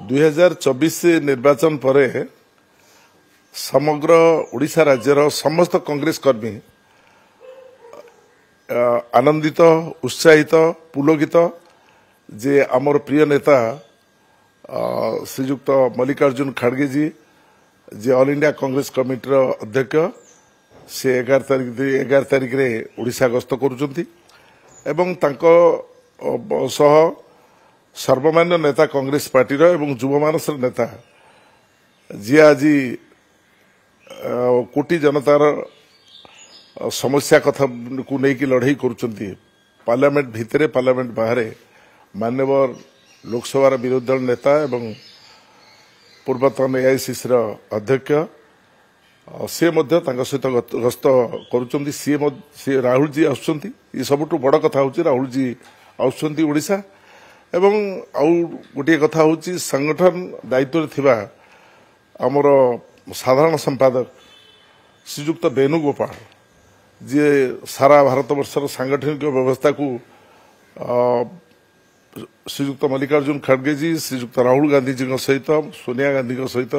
2024 निर्वाचन पर समग्र ओडिशा राज्यर समस्त कांग्रेस कर्मी आनंदित उत्साहित पुलकित जे आमर प्रिय नेता श्रीजुक्त मल्लिकार्जुन खड़गे जी जे ऑल इंडिया कांग्रेस कमिटी अध्यक्ष से 11 तारिख रे ओडिशा गस्त करुचंती एवं तांको सह सर्वमान्य नेता कांग्रेस पार्टी एवं युव मानस नेता जी आज कोटी जनतार समस्या कथा को लेकिन लड़ाई करुचंती पार्लियामेंट भितरे पार्लियामेंट बाहर मान्यवर लोकसभा विरोधी दल नेता एवं पूर्वतन एआईसीसी अध्यक्ष सी सहित गस्त करुचंती सी राहुल जी आसुचंती ये सबुठु बड़ कथा होची राहुल जी आसुचंती ओडिशा एवं आउ गोटे कथा होची संगठन दायित्व थिबा आमर साधारण संपादक श्रीजुक्त वेणुगोपाल जी सारा भारत वर्षर सांगठनिक व्यवस्था को श्रीजुक्त मल्लिकार्जुन खड़गे जी श्रीजुक्त राहुल गांधी जी सहित सोनिया गांधी सहित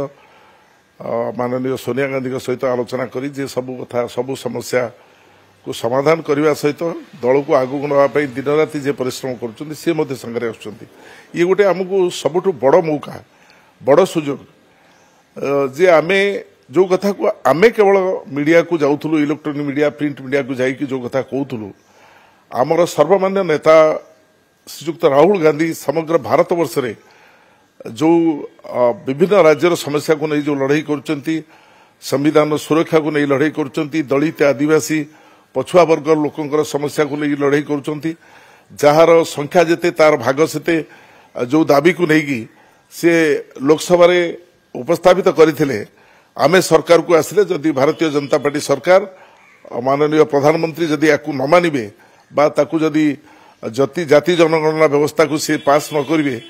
माननीय सोनिया गांधी सहित आलोचना करी जे सब कथा सब समस्या को समाधान करने सहित दल को आगू नापी दिन राति जे परिश्रम कर ये गोटे आमको सबुठ बड़ मौका बड़ सुजोग जे आमे जो कथा को आमे केवल मीडिया को जाऊँ इलेक्ट्रोनिक मीडिया प्रिंट मीडिया को जाइए जो कथा कहूँ आमर सर्वमान्य नेता श्रीजुक्त राहुल गांधी समग्र भारत वर्ष रे जो विभिन्न राज्यर समस्या को नहीं जो लड़ाई कर संविधान सुरक्षा को नहीं लड़ाई कर दलित आदिवासी पछुआ वर्ग लोकंकर समस्या को नहीं लड़ाई कर संख्या जेते तार भाग सेते जो दाबी को लेकिन से लोकसभा उपस्थापित करथिले आमे सरकार को आसिले जदि भारतीय जनता पार्टी सरकार माननीय प्रधानमंत्री जदि याकू न मानिबे बा ताकू जदि जाति जनगणना व्यवस्था को सी पास न करिवे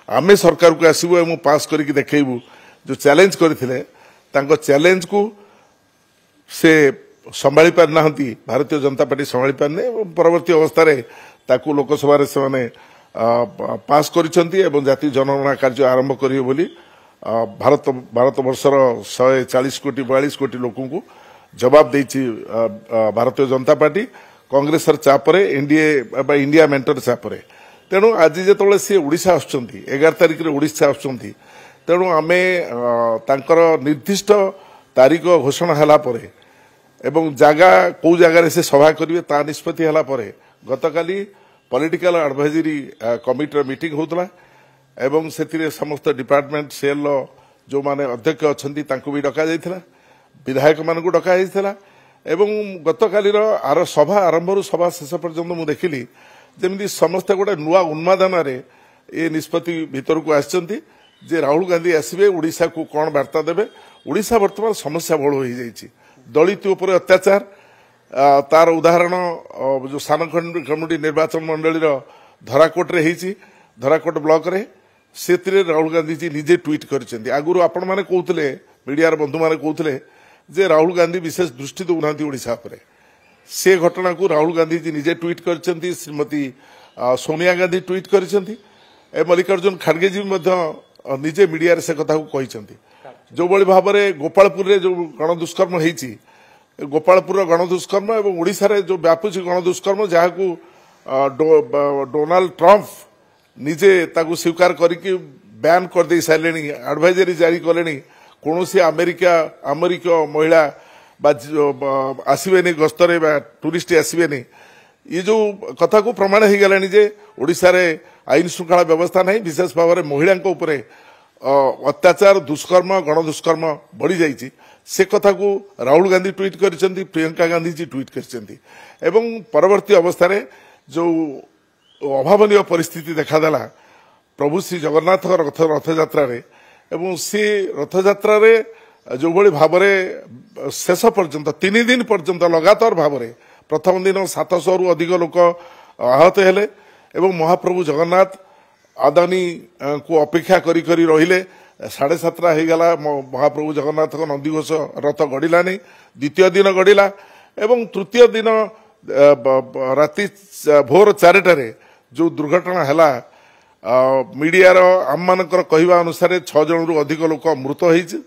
आमे सरकार को आसबू एवं पास करके देखू जो चैलेंज करथिले तांको चैलेंज को से संभाली पार नाहंती भारतीय जनता पार्टी संभाली पारने परवर्ती अवस्था रे ताकू लोकसभा रे से पास करिसंती एवं जाति जनगणना कार्य आरंभ करिवे बोली भारत वर्षर 140 कोटी 42 कोटी लोकों को जवाब देछि भारतीय जनता पार्टी कांग्रेस चापरे एनडीए इंडिया मेंटर चापरे तेणु आज जो सी ओडिशा आसुचंती 11 तारिख रे ओडिशा आसुचंती तेणु आमे तांकर निर्दिष्ट तारीख घोषणा हला परे एवं जागा कौ जगार से सभा करेंगे ता निष्पत्ति हला परे गतकाली पॉलिटिकल एडवाइजरी कमिटी मीटिंग होतला एवं से समस्त डिपार्टमेंट सेल जो माने अध्यक्ष अच्छी भी डका जाइथिला विधायक मानक डका जाइथिला एवं गतकालीर आर सभा आरंभ सभा शेष पर्यंत मु देखिली जमी समस्ते गोटे नुआ उन्मादन ये निष्पत्ति भीतर को आसचंती जे राहुल गांधी आसबे ओडिशा को कौन वार्ता देबे ओडिशा वर्तमान समस्या बहुल हो जाइछि दलित उपर अत्याचार तार उदाहरण जो सानखंडी निर्वाचन मंडलीर धराकोट रे हेछि धराकोट ब्लॉक रे सेतिरे राहुल गांधी जी निजे ट्वीट करछन्ती आगुरु आपण माने कहउतले मीडिया बंधु माने कहउतले जे राहुल गांधी विशेष दृष्टि दउनांती ओडिशा पर से घटना को राहुल गांधी जी निजे ट्वीट करछन्ती श्रीमती सोनिया गांधी ट्वीट करछन्ती ए मल्लिकार्जुन खड़गे जी निजे मीडिया रे से कथा को कहिसन्ती जो बड़ी भाव में गोपालपुर रे जो गणदुष्कर्म होईची गोपालपुर गणदुष्कर्म एवं ओडिशा रे जो व्यापुची गणदुष्कर्म जहाँ को डोनाल्ड ट्रंप निजे ताकू स्वीकार करके बैन कर दे सारे एडवाइजरी जारी कले कौन अमेरिक महिला आसबेनि गस्तरे टूरिस्ट आसबेनि ये जो कथा को प्रमाण हो गलानी जे ओडिशा रे आईन श्रृंखला व्यवस्था नहीं विशेष भाव में महिला अत्याचार दुष्कर्म गणदुष्कर्म बढ़ी जाइए से कथा को राहुल गांधी ट्वीट करछन्ती प्रियंका गांधी जी ट्वीट करछन्ती एवं परवर्ती अवस्था रे जो अभावनीय परिस्थिति देखादेला प्रभु श्री जगन्नाथ रथयात्रा एवं सी रथयात्रा जो बड़ी भाव में शेष पर्यंत 3 दिन पर्यंत लगातार भाव में प्रथम दिन 700 रु अधिक लोक आहत हेले एवं महाप्रभु जगन्नाथ आदानी को अपेक्षा करी रहिले 7:30 हो गला महाप्रभु जगन्नाथ नंदीघोष रथ गड़िलानी द्वितीय दिन गड़िला एवं तृतीय दिन राति भोर 4टारे जो दुर्घटना है मीडिया आम मानकर कहवा अनुसार 6 जन रु अधिक लोक मृत होती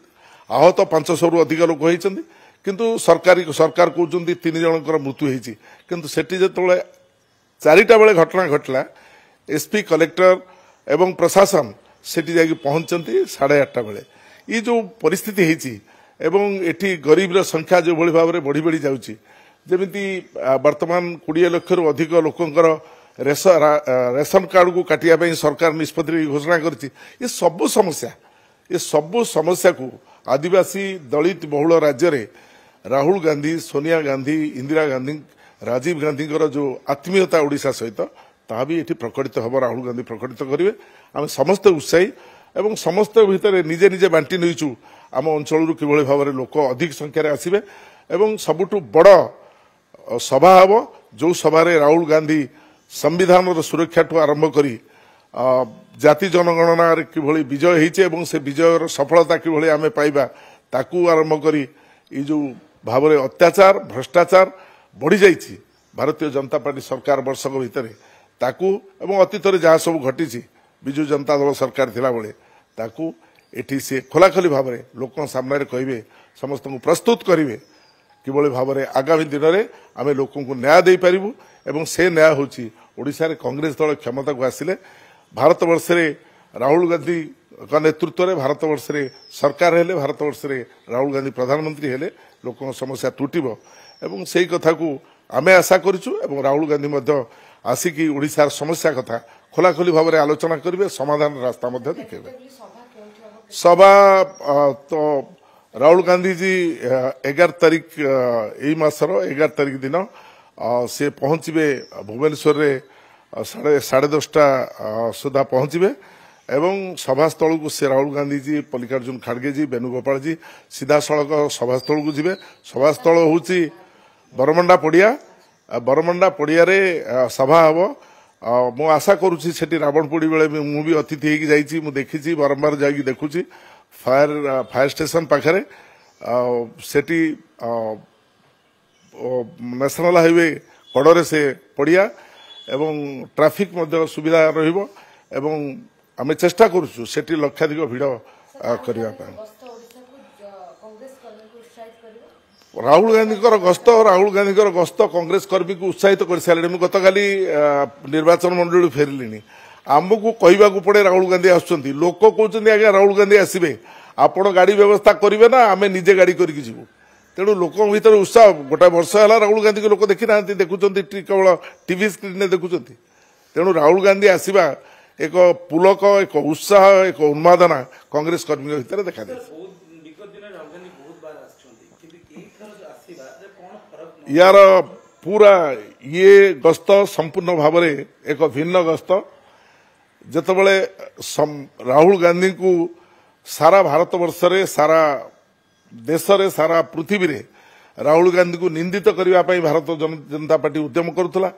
आहत 500 रु अधिक लोक होती किंतु सरकार कहते 3 जनकर मृत्यु होती किंतु सेठी जो 4टा बेले घटना घटला एसपी कलेक्टर एवं प्रशासन सेठी जाके पहुंचती 8:30 बेले ये जो परिस्थिति होती एवं एठी गरीब संख्या जो भली भाव में बढ़ी बढ़ी जाउची जेमिति वर्तमान 20 लाख रु अधिक लोकंकर रेशन कार्ड को काटिया सरकार निष्पत्ति घोषणा करछि ये सब समस्या को आदिवासी दलित बहुल राज्य रे राहुल गांधी सोनिया गांधी इंदिरा गांधी राजीव गांधी जो आत्मीयता ओडिशा सहित ता भी ये प्रकटित हम राहुल गांधी प्रकटित करेंगे आम समस्त उत्साही एवं समस्त भितर निजे निजे बांटी नहींचु आम अंचल किभली भाव में लोक अधिक संख्यार आसवे एवं सबुठु बड़ सभा हम जो सभार राहुल गांधी संविधान सुरक्षा ठू आरंभ करी जाति जनगणना किभली विजय होती से विजयर सफलता किभली आम पाइबा ताकू आरंभ करी ये जो भाव में अत्याचार भ्रष्टाचार बढ़ी जाइए भारतीय जनता पार्टी सरकार वर्षक भितर ताकू एवं अतीत जहाँ सब घटी विजु जनता दल सरकार थिला बेले ताकू एठी से खोलाखोली भाव में लोक सामने कहे समस्त को प्रस्तुत करेंगे किभली भाव में आगामी दिन में आम लोक को न्याय दे पारिबु एवं से न्याय होची ओडिशा रे कांग्रेस दल क्षमता को आसिले भारत वर्ष रे राहुल गांधी का नेतृत्व में भारत वर्ष रे सरकार हेले भारत वर्ष रे राहुल गांधी प्रधानमंत्री हेले लोक समस्या तुटिबो एवं सेही कथा को आमे आशा करिछु एवं राहुल गांधी मध्य आसिकी ओडिशार समस्या कथा खोलाखोली भाव में आलोचना करेंगे समाधान रास्ता मध्य देखेबे सभा तो राहुल गांधी जी 11 तारिख यही मासर 11 तारिख दिन से पहुंचे भुवनेश्वर रे 10:30 सुधा पहुंचे एवं सभास्थल को से राहुल गांधी जी मल्लिकार्जुन खड़गे जी वेणुगोपाल जी सीधा सड़क सभास्थल को जीवे सभास्थल होची बरमंडा पड़िया सभा हम मु आशा करुच्ची सेठी रावणपोड़ी बेले मु भी अतिथि होगी जाइए मु देखी बारंबार जाकि देखुची फायर स्टेशन पाखरे सेठी नेशनल हाईवे कड़े से पड़िया एवं ट्रैफिक मध्य सुविधा रहिबो एवं आम चेष्टा करुचु सेठी लक्षाधिक भिड़ करने राहुल गांधी गस्त कांग्रेस कर्मी को उत्साहित कर सारे मुझे गतकाली निर्वाचन मंडली फेरली आमको कहवाक पड़े राहुल गांधी आसुच्च लोक कहते आज्ञा राहुल गांधी आसवे आपण गाड़ी व्यवस्था करेंगे ना आम निजे गाड़ी करके जीवु तेणु लोक भीतर उत्साह गोटे वर्ष है राहुल गांधी को लोक देखी ना देखुं केवल टीवी स्क्रीन देखुं तेणु राहुल गांधी आसवा एक पुलक एक उत्साह एक उन्मादना कांग्रेस कर्मी भितर देखा दे यार पूरा ये गस्त संपूर्ण भाव में एक भिन्न गस्त जितेबाला राहुल गांधी को सारा भारत वर्ष रे सारा देश रे सारा पृथ्वी रे राहुल गांधी को निंदित करने भारत जनता पार्टी उद्यम करुला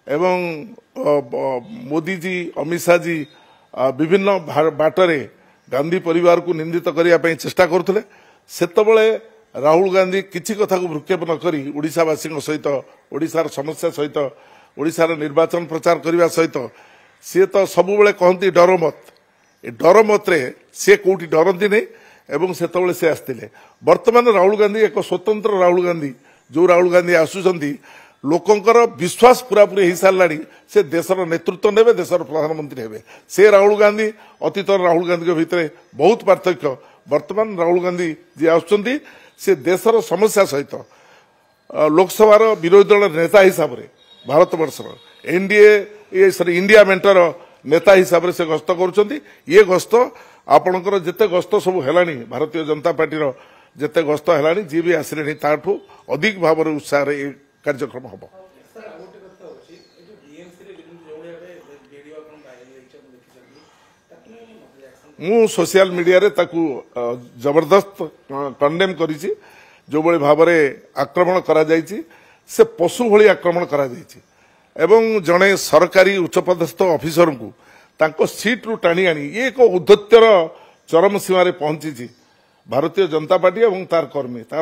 एवं मोदी जी अमित शाह जी विभिन्न बाटरे गांधी परिवार को निंदित करने चेष्टा करुले सेतबले राहुल गांधी किसी कथा को भ्रुक्षेप न करी ओडिशावासी सहित ओडिशार समस्या सहित ओडिशार निर्वाचन प्रचार करने सहित सी तो सबुबले कहती डर मत ए डर मत रे सी कौटी डरती नहीं एवं सेतबले से आसते वर्तमान राहुल गांधी एक स्वतंत्र राहुल गांधी जो राहुल गांधी आसुचंती लोकंकर विश्वास पूरापूरी हो सारा से देशर नेतृत्व ने देशर प्रधानमंत्री हे से राहुल गांधी अतीत राहुल गांधी भितर बहुत पार्थक्य वर्तमान राहुल गांधी जी आसुचंती से देशर समस्या सहित लोकसभार विरोधी दल नेता हिसाब से भारत वर्षर एनडीए सॉरी इंडिया मेंटर नेता हिसाब से गस्त कर ये गस्त आपणकर जिते गस्त सब है भारतीय जनता पार्टी जिते गस्त है जी भी आसिले ताठू अधिक भाव में उत्साह कार्यक्रम हम मु सोशल मीडिया रे ताकू जबरदस्त कंडेम करिछि जो बळे भाव में आक्रमण करा जायछि से पशु भली आक्रमण करा जायछि एवं जड़े सरकारी उच्चपदस्थ ऑफिसर को तांको सीट रु टाणी आनी ये एक औद्धत्यर चरम सीमा रे पहुंची भारतीय जनता पार्टी एवं तार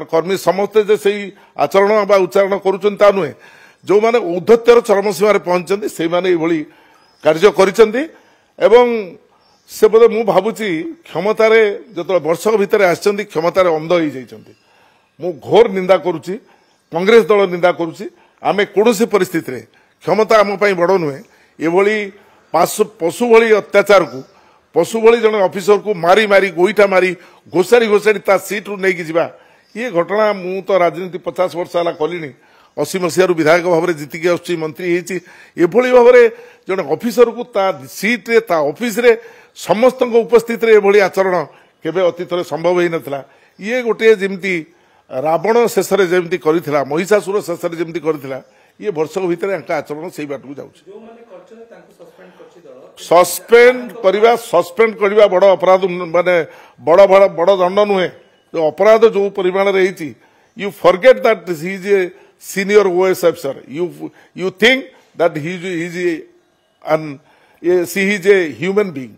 कर्मी समस्ते जे सही आचरण बा उच्चारण करुछन ता नुहे जो माने औद्धत्यर चरम सीमा रे पहुंचନ୍ତି से माने एभली कार्य करिसंती एवं से बोधे मु भावुची क्षमतार जो वर्ष भितर आसछन्ती क्षमतार अंध हो जाइछन्ती मु घोर निंदा करुच्ची कांग्रेस दल निंदा करुच्ची आमे कोनोसी परिस्थिति रे क्षमता आम पई बड़ नुहे एभली पशु भली अत्याचार को पशु भली जन ऑफिसर को मारी मारी गोईठा मारी घोषारी घोषारी ता सीट रु नहीं जिबा ये घटना मु तो राजनीति 50 वर्ष हला कलिनी 80 मसीह विधायक भाव में जीतिकी आसुची मंत्री होती एभली भाव में जन ऑफिसर को ता सीट रे ता ऑफिस रे समस्त उपस्थित रे एभली आचरण केबे अतीत संभव ही नथला ये गोटे जेमती रावण शेष में जमी कर महिषासुर शेष में जमी कर ये वर्ष भितर आचरण से बाट को जाऊँ सस्पेंड करवा बड़ अपराध माने बड़ बड़ बड़ दंड नुहे जो अपराध जो परिमाण you forget that he is a senior OS officer you think that he is a human being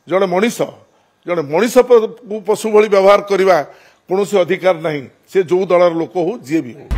जड़े मनीष पशु भली व्यवहार करने कौन अधिकार नहीं से जो दलर लोक हो जी भी हो।